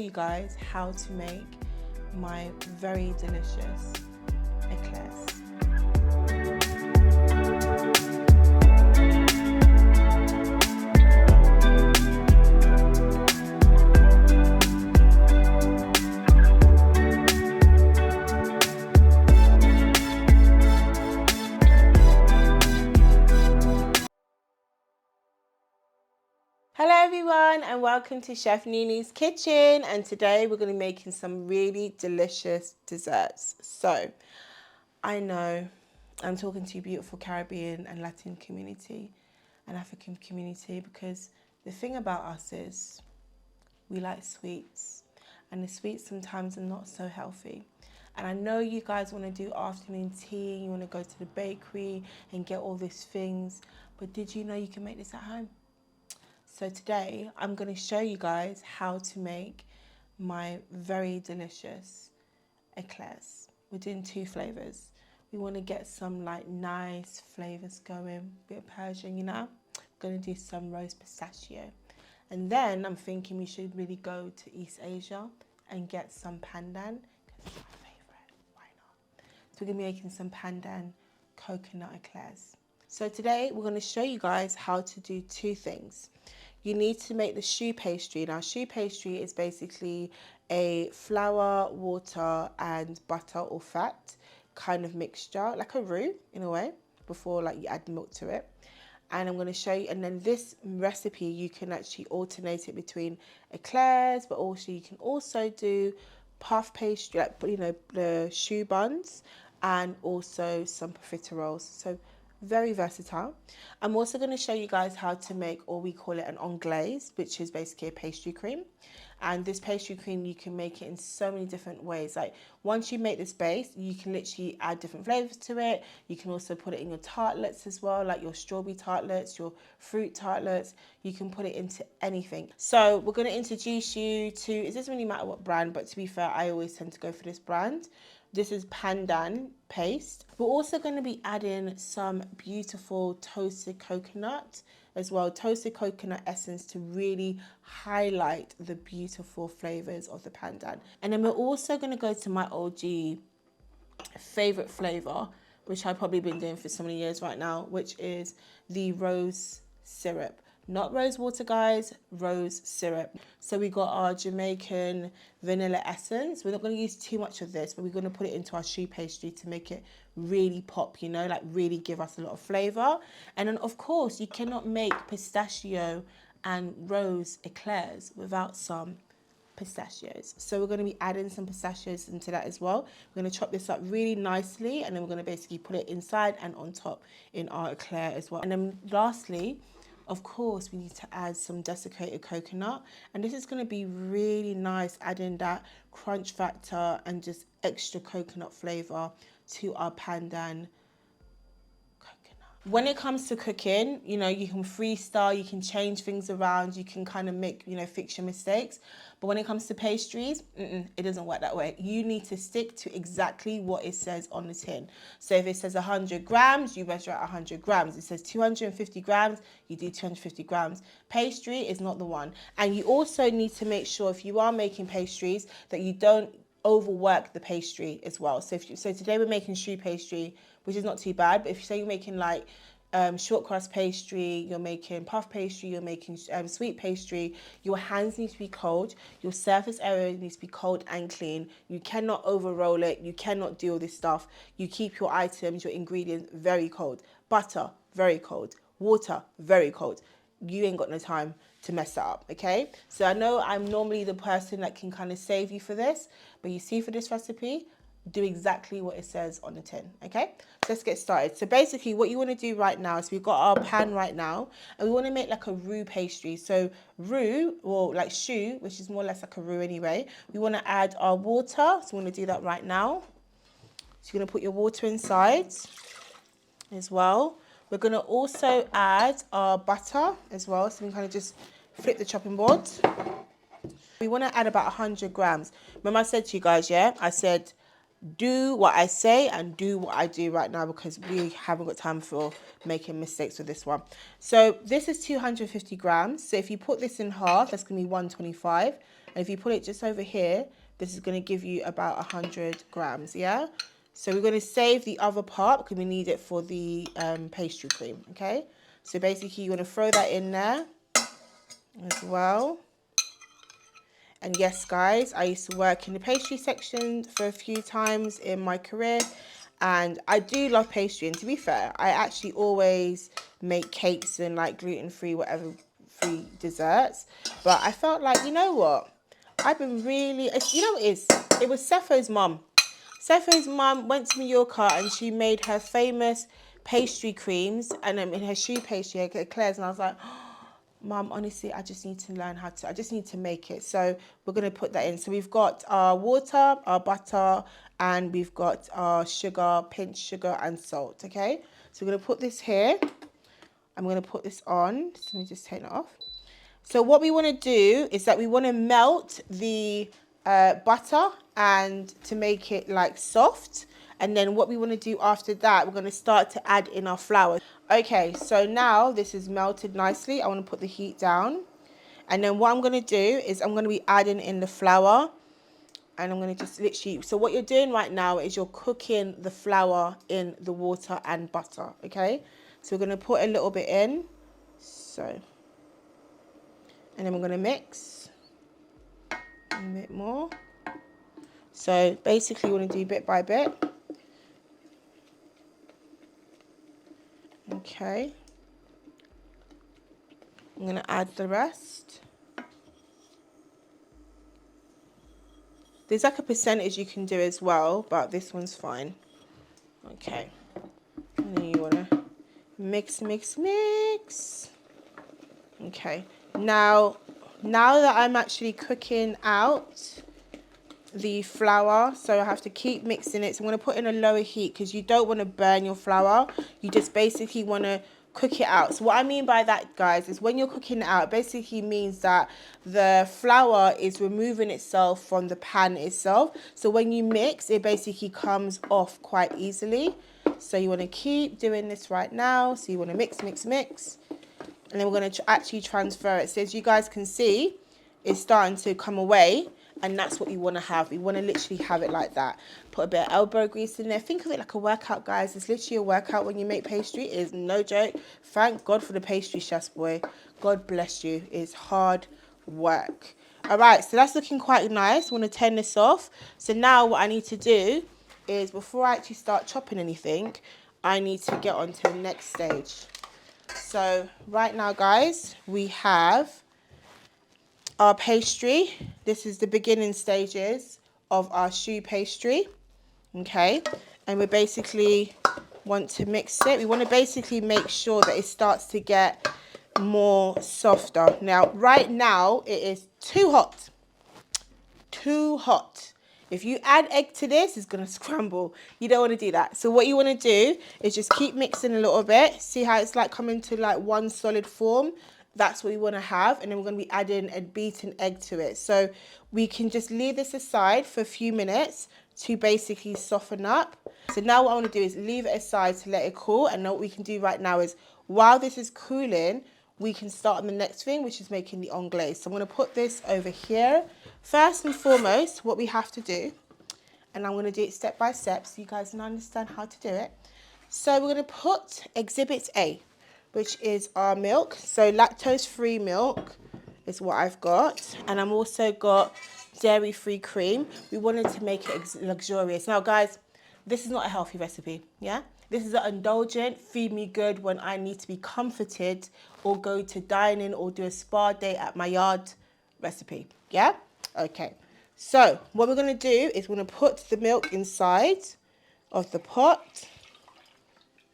You guys how to make my very delicious eclairs. Hello everyone and welcome to Chef Nunu's kitchen, and today we're going to be making some really delicious desserts. So I know I'm talking to you beautiful Caribbean and Latin community and African community, because the thing about us is we like sweets, and the sweets sometimes are not so healthy. And I know you guys want to do afternoon tea, you want to go to the bakery and get all these things, but did you know you can make this at home? So today I'm going to show you guys how to make my very delicious eclairs. We're doing two flavors. We want to get some like nice flavors going, bit of Persian, you know. We're going to do some rose pistachio. And then I'm thinking we should really go to East Asia and get some pandan, because it's my favorite. Why not? So we're going to be making some pandan coconut eclairs. So today we're going to show you guys how to do two things. You need to make the choux pastry. Now, choux pastry is basically a flour, water, and butter or fat kind of mixture, like a roux in a way, before like you add milk to it. And I'm going to show you, and then this recipe, you can actually alternate it between eclairs, but also you can also do puff pastry, like, you know, the choux buns, and also some profiteroles. So very versatile. I'm also going to show you guys how to make, or we call it an anglaise, which is basically a pastry cream. And this pastry cream, you can make it in so many different ways. Like once you make this base, you can literally add different flavors to it. You can also put it in your tartlets as well, like your strawberry tartlets, your fruit tartlets. You can put it into anything. So we're going to introduce you to, it doesn't really matter what brand, but to be fair, I always tend to go for this brand. This is Pandan paste. We're also going to be adding some beautiful toasted coconut as well, toasted coconut essence, to really highlight the beautiful flavors of the pandan. And then we're also going to go to my OG favorite flavor, which I've probably been doing for so many years right now, which is the rose syrup. Not rose water, guys, rose syrup. So we got our Jamaican vanilla essence. We're not going to use too much of this, but we're going to put it into our choux pastry to make it really pop, you know, like really give us a lot of flavor. And then of course you cannot make pistachio and rose eclairs without some pistachios. So we're going to be adding some pistachios into that as well. We're going to chop this up really nicely, and then we're going to basically put it inside and on top in our eclair as well. And then lastly, of course, we need to add some desiccated coconut, and this is going to be really nice, adding that crunch factor and just extra coconut flavor to our pandan coconut. When it comes to cooking, you know, you can freestyle, you can change things around, you can kind of make, you know, fix your mistakes. But when it comes to pastries, it doesn't work that way. You need to stick to exactly what it says on the tin. So if it says 100 grams, you measure at 100 grams. It says 250 grams, you do 250 grams. Pastry is not the one. And you also need to make sure, if you are making pastries, that you don't overwork the pastry as well. So so today we're making choux pastry, which is not too bad. But if you say you're making like short crust pastry, you're making puff pastry, you're making sweet pastry, your hands need to be cold, your surface area needs to be cold and clean. You cannot over roll it, you cannot do all this stuff. You keep your items, your ingredients very cold. Butter, very cold. Water, very cold. You ain't got no time to mess that up, okay? So I know I'm normally the person that can kind of save you for this, but you see, for this recipe, do exactly what it says on the tin, okay? So let's get started. So basically what you want to do right now is, we've got our pan right now, and we want to make like a roux pastry. So roux, or like choux, which is more or less like a roux anyway. We want to add our water, so we want to do that right now. So you're going to put your water inside as well. We're going to also add our butter as well, so we can kind of just flip the chopping board. We want to add about 100 grams. Remember I said to you guys, yeah, I said do what I say and do what I do right now, because we haven't got time for making mistakes with this one. So this is 250 grams. So if you put this in half, that's going to be 125. And if you put it just over here, this is going to give you about 100 grams, yeah? So we're going to save the other part because we need it for the pastry cream, okay? So basically you want to throw that in there as well. And yes, guys, I used to work in the pastry section for a few times in my career. And I do love pastry. And to be fair, I actually always make cakes and like gluten-free, whatever free desserts. But I felt like, you know what? I've been really, you know what it is? It was Sepho's mum. Sepho's mum went to Mallorca and she made her famous pastry creams and in her choux pastry, Éclairs. And I was like, Mum, honestly, I just need to learn how to, I just need to make it. So we're going to put that in. So we've got our water, our butter, and we've got our sugar, pinch sugar and salt, okay? So we're going to put this here. I'm going to put this on. So let me just take it off. So what we want to do is that we want to melt the butter and to make it like soft. And then what we want to do after that, we're going to start to add in our flour. Okay, so now this is melted nicely. I want to put the heat down. And then what I'm going to do is I'm going to be adding in the flour. And I'm going to just literally, so what you're doing right now is you're cooking the flour in the water and butter, okay? So we're going to put a little bit in. So, and then we're going to mix a bit more. So basically you want to do bit by bit. Okay. I'm going to add the rest. There's like a percentage you can do as well, but this one's fine. Okay. And then you want to mix, mix, mix. Okay. Now that I'm actually cooking out the flour, so I have to keep mixing it. So I'm going to put in a lower heat because you don't want to burn your flour. You just basically want to cook it out. So what I mean by that, guys, is when you're cooking it out, it basically means that the flour is removing itself from the pan itself. So when you mix, it basically comes off quite easily. So you want to keep doing this right now. So you want to mix, mix, mix. And then we're going to actually transfer it. So as you guys can see, it's starting to come away. And that's what we want to have. We want to literally have it like that. Put a bit of elbow grease in there. Think of it like a workout, guys. It's literally a workout when you make pastry. It is no joke. Thank God for the pastry chefs, boy. God bless you. It's hard work. All right, so that's looking quite nice. I want to turn this off. So now what I need to do is, before I actually start chopping anything, I need to get on to the next stage. So right now, guys, we have our pastry. This is the beginning stages of our choux pastry. Okay, and we basically want to mix it. We want to basically make sure that it starts to get more softer. Now, right now, it is too hot. Too hot. If you add egg to this, it's going to scramble. You don't want to do that. So what you want to do is just keep mixing a little bit. See how it's like coming to like one solid form? That's what we want to have. And then we're going to be adding a beaten egg to it. So we can just leave this aside for a few minutes to basically soften up. So now what I want to do is leave it aside to let it cool. And now what we can do right now is, while this is cooling, we can start on the next thing, which is making the anglaise. So I'm going to put this over here. First and foremost, what we have to do, and I'm going to do it step by step so you guys can understand how to do it. So we're going to put Exhibit A, which is our milk. So lactose-free milk is what I've got. And I'm also got dairy-free cream. We wanted to make it luxurious. Now, guys, this is not a healthy recipe, yeah? This is an indulgent, feed me good when I need to be comforted or go to dining or do a spa day at my yard recipe, yeah? Okay, so what we're going to do is we're going to put the milk inside of the pot.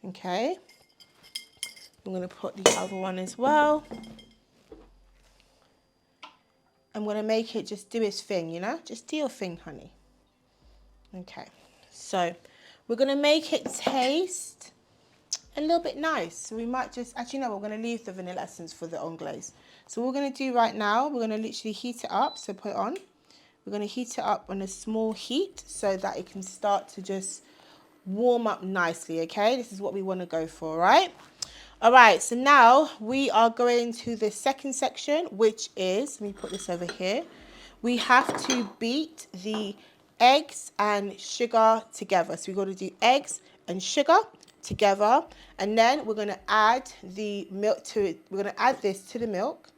Okay, I'm going to put the other one as well. I'm going to make it just do its thing, you know? Just do your thing, honey. Okay, so we're going to make it taste a little bit nice. So we might just, actually no, we're going to leave the vanilla essence for the anglaise. So what we're going to do right now, we're going to literally heat it up. So put it on. We're going to heat it up on a small heat so that it can start to just warm up nicely, okay? This is what we want to go for, right? All right, so now we are going to the second section, which is, let me put this over here, we have to beat the eggs and sugar together. So we're going to do eggs and sugar together, and then we're going to add the milk to it. We're going to add this to the milk,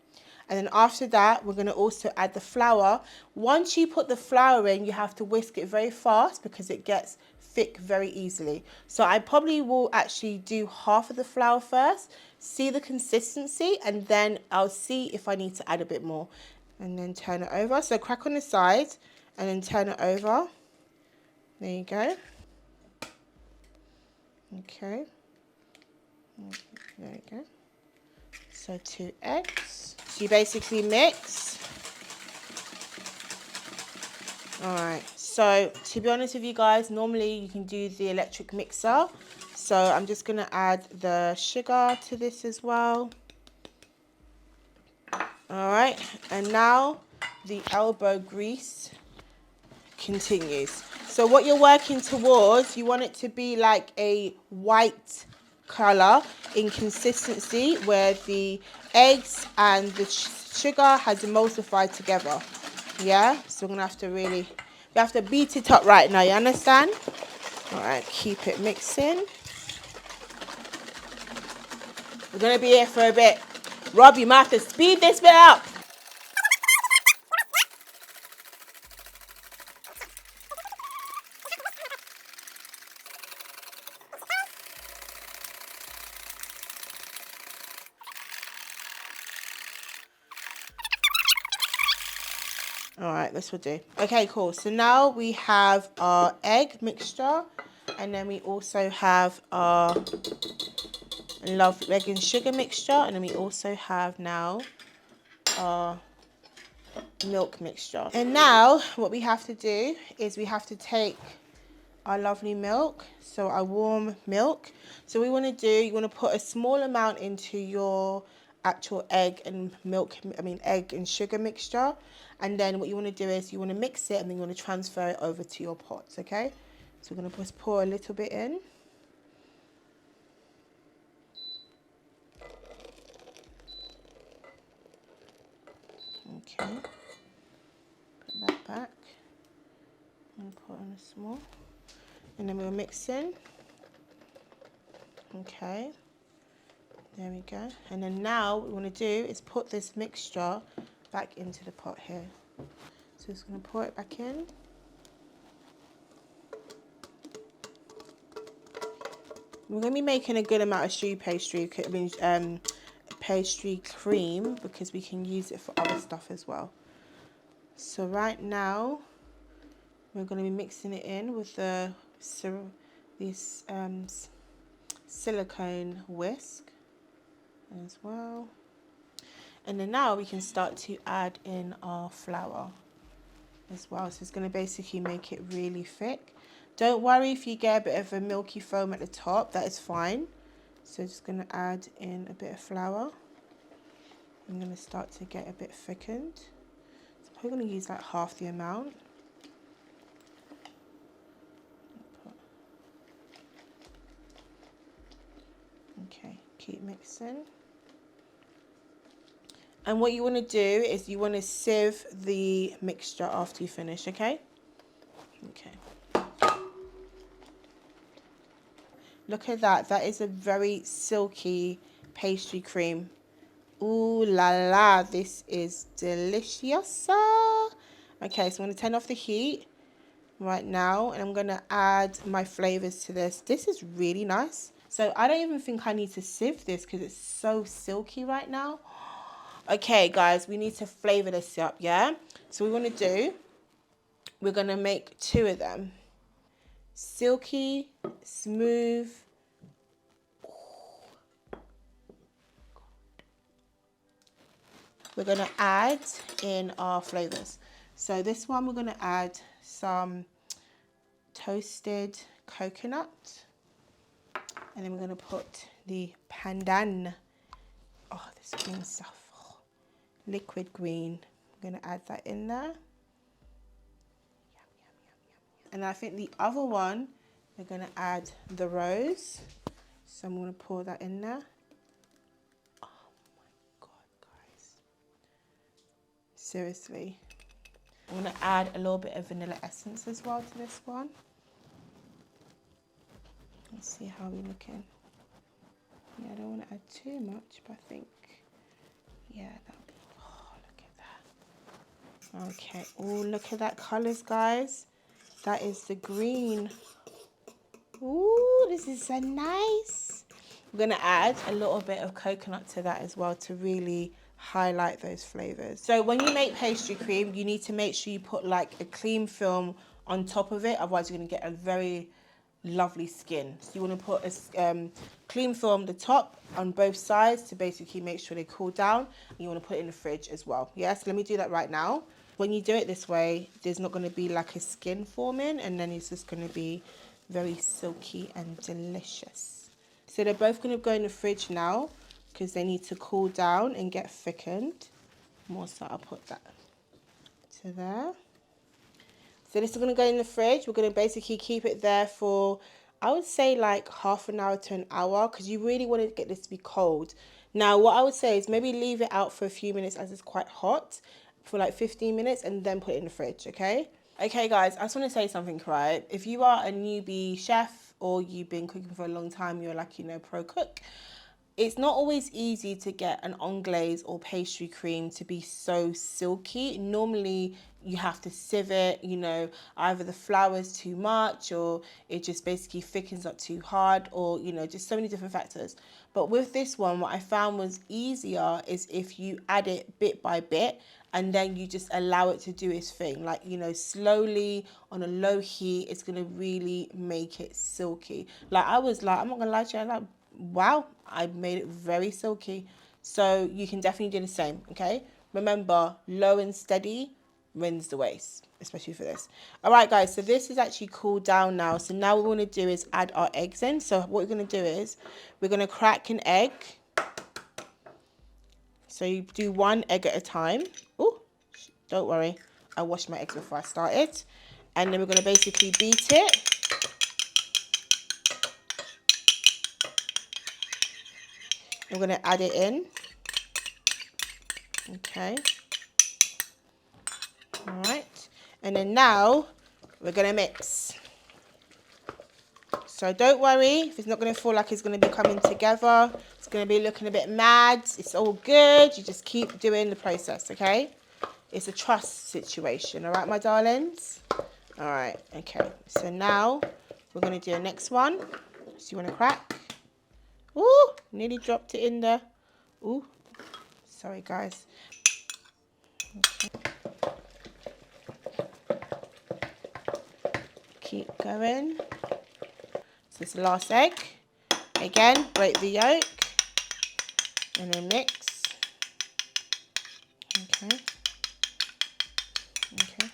and then after that we're going to also add the flour. Once you put the flour in, you have to whisk it very fast because it gets thick very easily. So I probably will actually do half of the flour first, see the consistency, and then I'll see if I need to add a bit more, and then turn it over. So crack on the sides and then turn it over. There you go. Okay, there you go. So 2 eggs. So you basically mix. Alright, so to be honest with you guys, normally you can do the electric mixer. So I'm just going to add the sugar to this as well. Alright, and now the elbow grease continues. So what you're working towards, you want it to be like a white colour in consistency where the eggs and the sugar has emulsified together. Yeah, so we're gonna have to we have to beat it up right now, you understand? All right, keep it mixing. We're gonna be here for a bit. Rob, you might have to speed this bit up. All right, this will do. Okay, cool. So now we have our egg mixture, and then we also have our egg and sugar mixture, and then we also have now our milk mixture. And now what we have to do is we have to take our lovely milk, so our warm milk. So we want to do, you want to put a small amount into your actual egg and sugar mixture, and then what you want to do is you want to mix it and then you want to transfer it over to your pots. Okay, so we're going to just pour a little bit in. Okay, put that back and put on a small, and then we'll mix in. Okay, there we go. And then now what we want to do is put this mixture back into the pot here. So just going to pour it back in. We're going to be making a good amount of choux pastry, pastry cream, because we can use it for other stuff as well. So right now we're going to be mixing it in with this silicone whisk as well. And then now we can start to add in our flour as well. So it's going to basically make it really thick. Don't worry if you get a bit of a milky foam at the top, that is fine. So just going to add in a bit of flour. I'm going to start to get a bit thickened. So I'm going to use like half the amount. Okay, keep mixing. And what you want to do is you want to sieve the mixture after you finish, okay? Okay. Look at that. That is a very silky pastry cream. Ooh la la, this is delicious. Okay, so I'm going to turn off the heat right now, and I'm going to add my flavors to this. This is really nice. So I don't even think I need to sieve this because it's so silky right now. Okay, guys, we need to flavor this up, yeah? So what we want to do, we're going to make 2 of them. Silky, smooth. We're going to add in our flavors. So this one, we're going to add some toasted coconut. And then we're going to put the pandan. Oh, this green stuff. Liquid green. I'm going to add that in there. Yum, yum, yum, yum. And I think the other one, we're going to add the rose. So I'm going to pour that in there. Oh my God, guys. Seriously. I'm going to add a little bit of vanilla essence as well to this one. Let's see how we're looking. Yeah, I don't want to add too much, but I think, yeah, that'll be, oh, look at that. Okay, oh, look at that colours, guys. That is the green. Ooh, this is so nice. We're going to add a little bit of coconut to that as well to really highlight those flavours. So when you make pastry cream, you need to make sure you put like a clean film on top of it. Otherwise, you're going to get a very lovely skin. So you want to put a clean film on the top on both sides to basically make sure they cool down. And you want to put it in the fridge as well. Yes, let me do that right now. When you do it this way, there's not going to be like a skin forming, and then it's just going to be very silky and delicious. So they're both going to go in the fridge now because they need to cool down and get thickened. More so, I'll put that to there. So this is going to go in the fridge. We're going to basically keep it there for, I would say, like half an hour to an hour, because you really want to get this to be cold. Now, what I would say is maybe leave it out for a few minutes as it's quite hot, for like 15 minutes, and then put it in the fridge, okay? Okay, guys, I just want to say something, right? If you are a newbie chef or you've been cooking for a long time, you're like, you know, pro cook, it's not always easy to get an anglaise or pastry cream to be so silky. Normally you have to sieve it, you know, either the flour's too much or it just basically thickens up too hard, or, you know, just so many different factors. But with this one, what I found was easier is if you add it bit by bit and then you just allow it to do its thing. Like, you know, slowly on a low heat, it's going to really make it silky. Like, I was like, I'm not going to lie to you, like, wow, I made it very silky. So you can definitely do the same, okay? Remember, low and steady wins the race, especially for this. All right, guys, so this is actually cooled down now. So now what we want to do is add our eggs in. So what we're going to do is we're going to crack an egg. So you do one egg at a time. Oh, don't worry. I washed my eggs before I started. And then we're going to basically beat it. We're going to add it in. Okay. All right. And then now we're going to mix. So don't worry if it's not going to feel like it's going to be coming together. It's going to be looking a bit mad. It's all good. You just keep doing the process, okay? It's a trust situation, all right, my darlings? All right, okay. So now we're going to do the next one. So you want to crack. Ooh, nearly dropped it in there. Ooh, sorry, guys. Okay. Keep going. So it's the last egg. Again, break the yolk and then mix. Okay. Okay.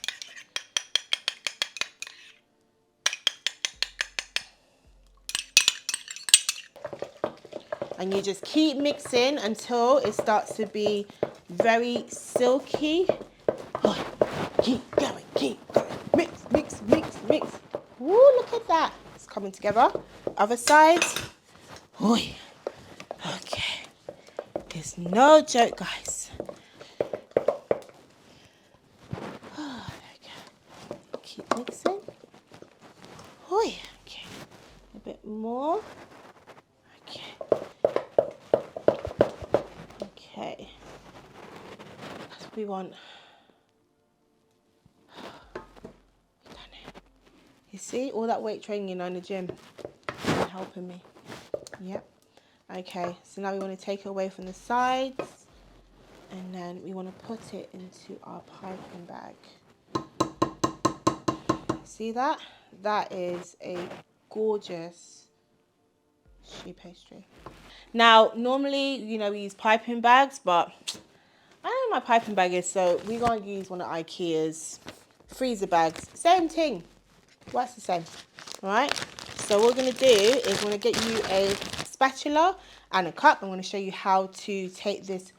And you just keep mixing until it starts to be very silky. Oh, keep going, keep going. Mix, mix, mix, mix. Ooh, look at that. It's coming together. Other side. Ooh. Okay. It's no joke, guys. Oh, there we go. Keep mixing. Ooh, okay. A bit more. Okay. Okay. That's what we want. We've done it. You see, all that weight training, you know, in the gym is helping me. Yep. Okay, so now we want to take it away from the sides, and then we want to put it into our piping bag. See that? That is a gorgeous choux pastry. Now, normally, you know, we use piping bags, but I don't know what my piping bag is, so we're going to use one of IKEA's freezer bags. Same thing. Works the same. All right? So what we're going to do is we're going to get you a spatula and a cup. I'm going to show you how to take this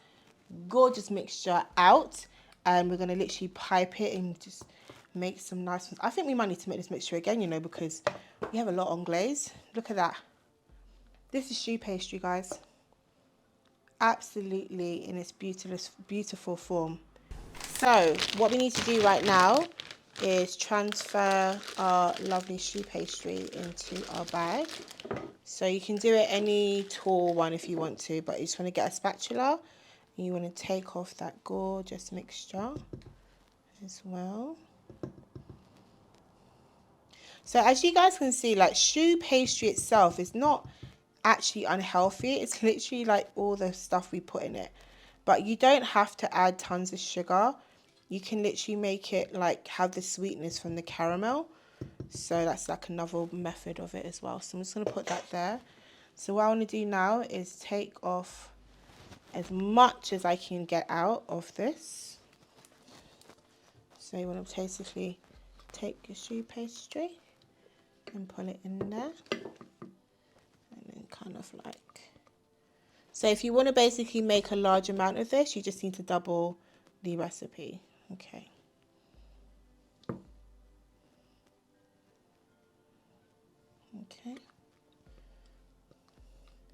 gorgeous mixture out. And we're going to literally pipe it and just make some nice ones. I think we might need to make this mixture again, you know, because we have a lot on glaze. Look at that. This is choux pastry, guys. Absolutely in its beautiful form. So what we need to do right now is transfer our lovely choux pastry into our bag. So you can do it any tall one if you want to, but you just want to get a spatula and you want to take off that gorgeous mixture as well. So as you guys can see, like choux pastry itself is not actually unhealthy. It's literally like all the stuff we put in it. But you don't have to add tons of sugar. You can literally make it like have the sweetness from the caramel. So that's like another method of it as well. So I'm just going to put that there. So what I want to do now is take off as much as I can get out of this. So you want to basically take your choux pastry and put it in there. And then kind of like... So if you want to basically make a large amount of this, you just need to double the recipe. Okay. Okay.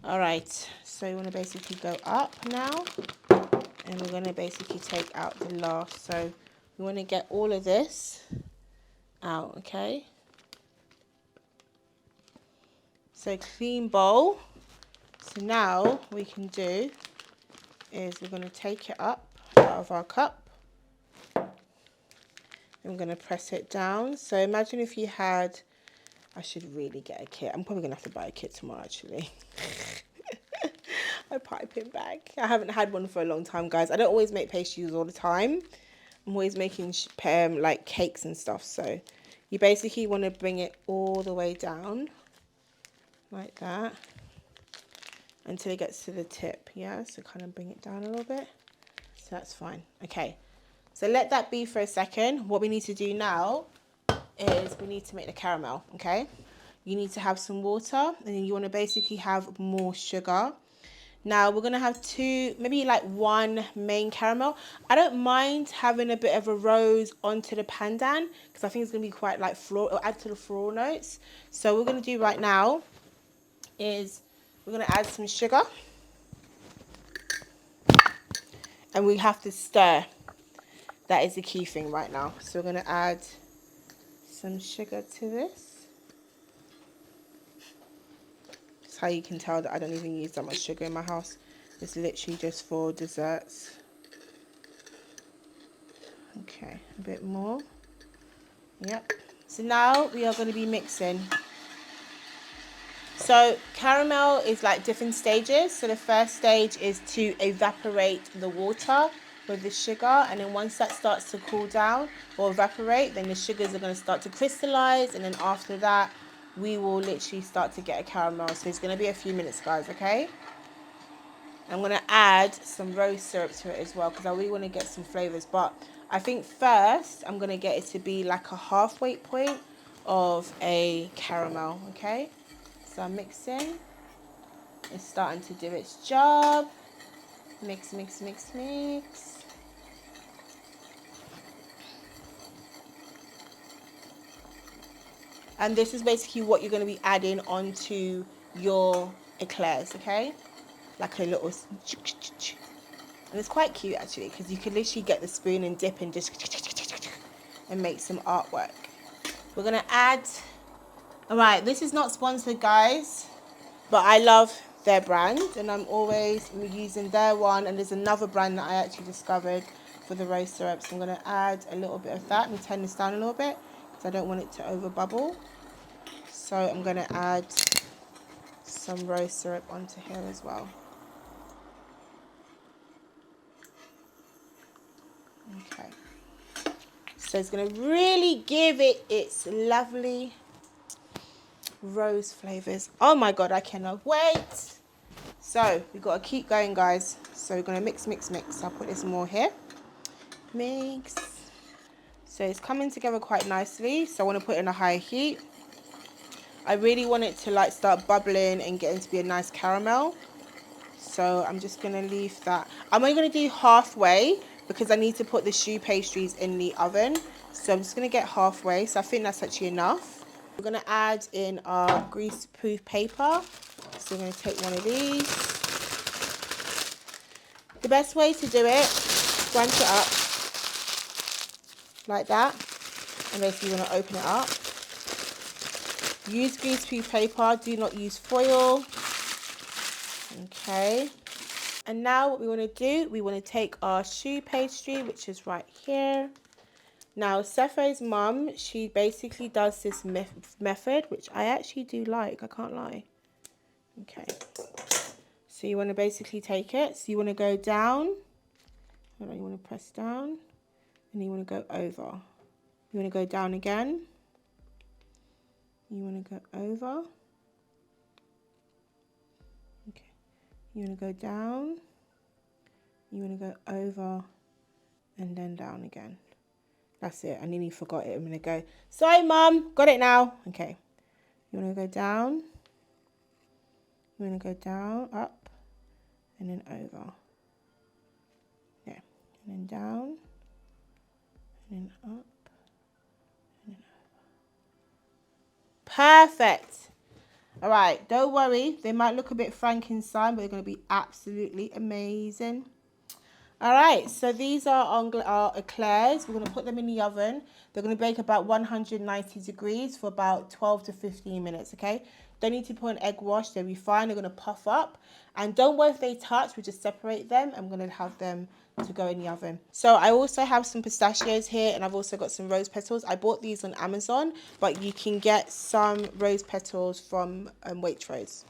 All right. So you want to basically go up now. And we're going to basically take out the last. So we want to get all of this out, okay? So clean bowl. So now what we can do is we're going to take it up out of our cup. I'm going to press it down. So imagine if you had, I should really get a kit. I'm probably going to have to buy a kit tomorrow actually. A piping bag. I haven't had one for a long time, guys. I don't always make pastries all the time. I'm always making like cakes and stuff. So you basically want to bring it all the way down like that until it gets to the tip. Yeah, so kind of bring it down a little bit. So that's fine. Okay, so let that be for a second. What we need to do now is we need to make the caramel. Okay, you need to have some water and then you want to basically have more sugar. Now we're going to have two, maybe like one main caramel. I don't mind having a bit of a rose onto the pandan because I think it's going to be quite like floral, it'll add to the floral notes. So what we're going to do right now is we're going to add some sugar. And we have to stir. That is the key thing right now. So we're going to add some sugar to this. That's how you can tell that I don't even use that much sugar in my house. It's literally just for desserts. Okay, a bit more. Yep. So now we are going to be mixing. So caramel is like different stages. So the first stage is to evaporate the water with the sugar, and then once that starts to cool down or evaporate, then the sugars are going to start to crystallize, and then after that we will literally start to get a caramel. So it's going to be a few minutes, guys. Okay, I'm going to add some rose syrup to it as well because I really want to get some flavors, but I think first I'm going to get it to be like a halfway point of a caramel. Okay, so I'm mixing. It's starting to do its job. Mix, mix, mix, mix. And this is basically what you're going to be adding onto your eclairs, okay? Like a little... And it's quite cute actually because you can literally get the spoon and dip and just... and make some artwork. We're going to add... Alright, this is not sponsored, guys, but I love their brand and I'm always using their one, and there's another brand that I actually discovered for the rose syrup. So I'm going to add a little bit of that. Let me turn this down a little bit because I don't want it to over bubble. So I'm going to add some rose syrup onto here as well. Okay. So it's going to really give it its lovely rose flavors. Oh my god, I cannot wait. So we've got to keep going, guys. So we're going to mix, mix, mix. I'll put this more here. Mix. So it's coming together quite nicely. So I want to put it in a high heat. I really want it to like start bubbling and getting to be a nice caramel. So I'm just going to leave that. I'm only going to do halfway because I need to put the choux pastries in the oven. So I'm just going to get halfway. So I think that's actually enough. We're going to add in our grease-proof paper. So we're going to take one of these. The best way to do it, scrunch it up. like that. And basically you want to open it up. Use greaseproof paper, do not use foil. Okay. And now what we want to do, we want to take our choux pastry, which is right here. Now, Sepho's mum, she basically does this method, which I actually do like, I can't lie. Okay. So you want to basically take it. So you want to go down. You want to press down. And you want to go over. You want to go down again. You want to go over. Okay. You want to go down. You want to go over. And then down again. That's it. I nearly forgot it a minute ago. Sorry, Mum. Got it now. Okay. You want to go down. You want to go down, up, and then over. Yeah. And then down. And then up. And then over. Perfect. All right. Don't worry. They might look a bit Frankenstein, but they're going to be absolutely amazing. All right, so these are our eclairs. We're going to put them in the oven. They're going to bake about 190 degrees for about 12 to 15 minutes, okay? Don't need to put an egg wash. They'll be fine. They're going to puff up. And don't worry if they touch. We just separate them. I'm going to have them to go in the oven. So I also have some pistachios here, and I've also got some rose petals. I bought these on Amazon, but you can get some rose petals from Waitrose.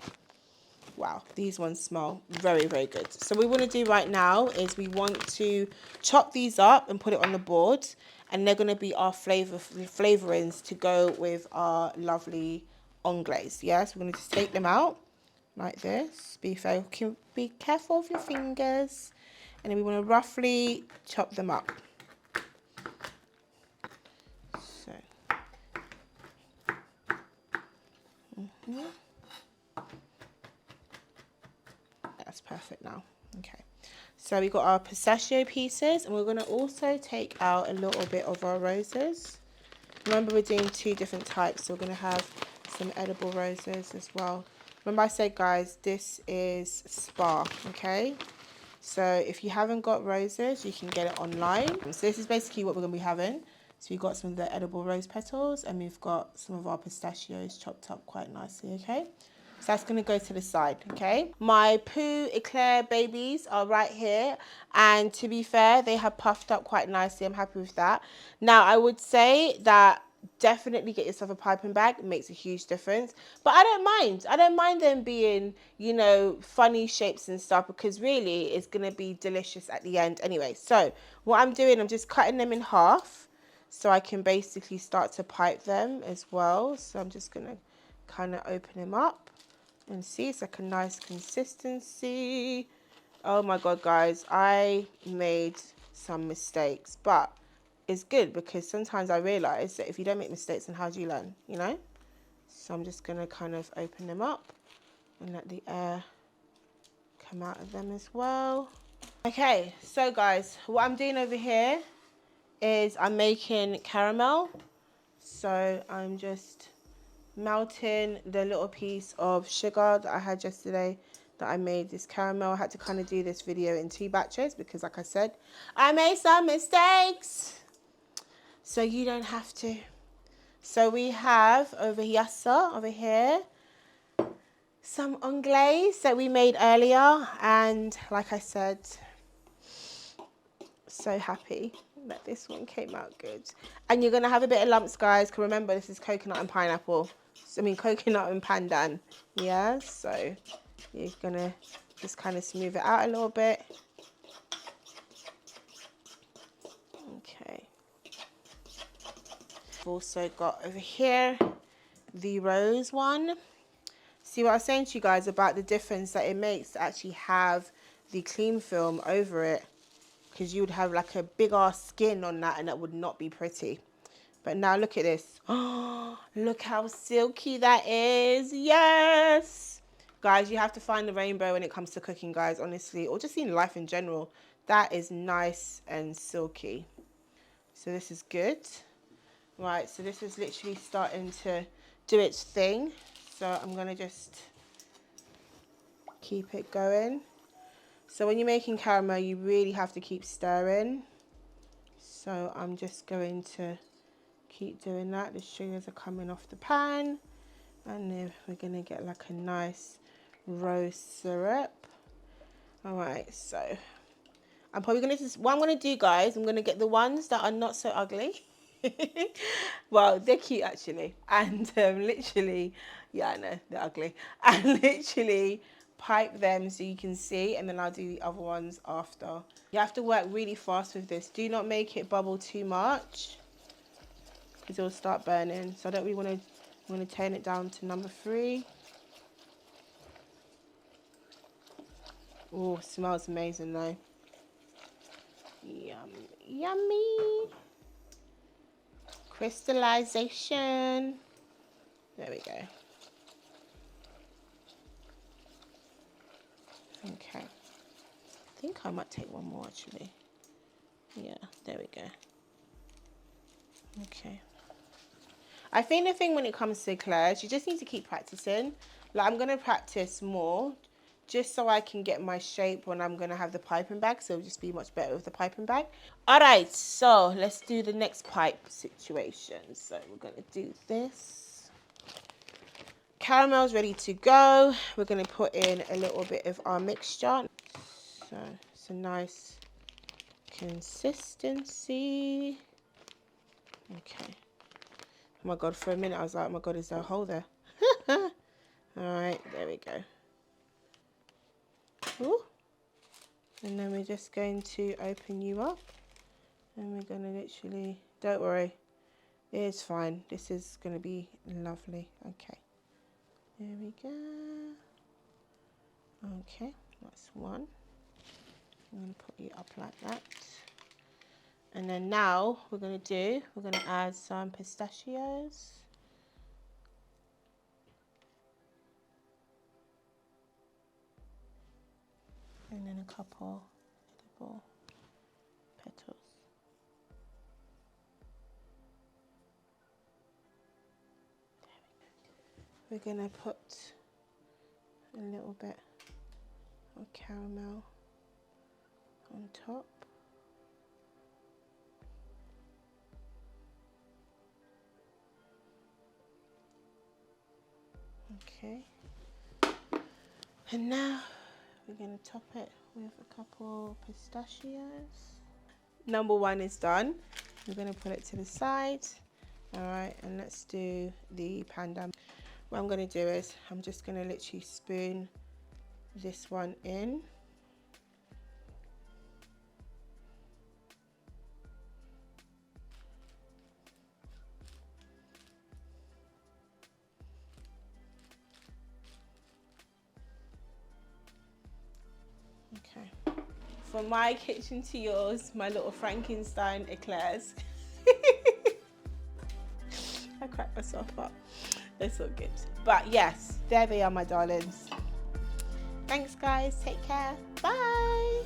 Wow, these ones smell very, very good. So what we want to do right now is we want to chop these up and put it on the board. And they're going to be our flavorings to go with our lovely anglaise. Yeah, so we're going to just take them out like this. Be careful of your fingers. And then we want to roughly chop them up. So. That's perfect now. Okay, so we got our pistachio pieces, and we're going to also take out a little bit of our roses. Remember, we're doing 2 different types, so we're going to have some edible roses as well. Remember I said, guys, this is spa, okay? So if you haven't got roses, you can get it online. So this is basically what we're going to be having. So we've got some of the edible rose petals, and we've got some of our pistachios chopped up quite nicely, okay? So that's going to go to the side, okay? My Poo Éclair babies are right here. And to be fair, they have puffed up quite nicely. I'm happy with that. Now, I would say that definitely get yourself a piping bag. It makes a huge difference. But I don't mind. I don't mind them being, you know, funny shapes and stuff, because really it's going to be delicious at the end anyway. So what I'm doing, I'm just cutting them in half so I can basically start to pipe them as well. So I'm just going to kind of open them up. And see, it's like a nice consistency. Oh my God, guys, I made some mistakes, but it's good because sometimes I realize that if you don't make mistakes, then how do you learn, you know? So I'm just going to kind of open them up and let the air come out of them as well. Okay, so guys, what I'm doing over here is I'm making caramel. So I'm just melting the little piece of sugar that I had yesterday that I made this caramel. I had to kind of do this video in 2 batches because, like I said, I made some mistakes. So you don't have to. So we have over here, some anglaise that we made earlier. And like I said, so happy that this one came out good. And you're going to have a bit of lumps, guys, because remember, this is coconut and pineapple. Coconut and pandan. Yeah, so you're going to just kind of smooth it out a little bit. Okay. I've also got over here the rose one. See what I was saying to you guys about the difference that it makes to actually have the clean film over it. Because you would have like a big ass skin on that and that would not be pretty. But now look at this. Oh, look how silky that is. Yes. Guys, you have to find the rainbow when it comes to cooking, guys, honestly. Or just in life in general. That is nice and silky. So this is good. Right, so this is literally starting to do its thing. So I'm going to just keep it going. So when you're making caramel, you really have to keep stirring. So I'm just going to keep doing that. The sugars are coming off the pan, and then we're going to get like a nice rose syrup. All right, so I'm probably going to just, what I'm going to do, guys, I'm going to get the ones that are not so ugly. Well, they're cute actually, and literally, yeah, I know they're ugly, and literally pipe them so you can see, and then I'll do the other ones after. You have to work really fast with this. Do not make it bubble too much because it'll start burning. So I don't really want to. I'm going to turn it down to number 3. Oh, smells amazing though. Yum, yummy. Crystallization. There we go. Okay. I think I might take one more actually. Yeah, there we go. Okay. I think the thing when it comes to eclairs, you just need to keep practicing. Like, I'm going to practice more just so I can get my shape when I'm going to have the piping bag. So it'll just be much better with the piping bag. All right, so let's do the next pipe situation. So we're going to do this. Caramel's ready to go. We're going to put in a little bit of our mixture. So it's a nice consistency. Okay. Oh my God, for a minute I was like, oh my God, is there a hole there? All right, there we go. Ooh. And then we're just going to open you up. And we're going to literally, don't worry, it's fine. This is going to be lovely. Okay. There we go. Okay, that's one. I'm going to put you up like that. And then now we're going to add some pistachios. And then a couple edible petals. We're going to put a little bit of caramel on top. Okay. And now we're going to top it with a couple pistachios. Number 1 is done. We're going to put it to the side. All right, and let's do the pandan. What I'm going to do is I'm just going to literally spoon this one in. Okay. From my kitchen to yours, my little Frankenstein eclairs. I cracked myself up. It's all good. But yes, there they are, my darlings. Thanks, guys. Take care. Bye.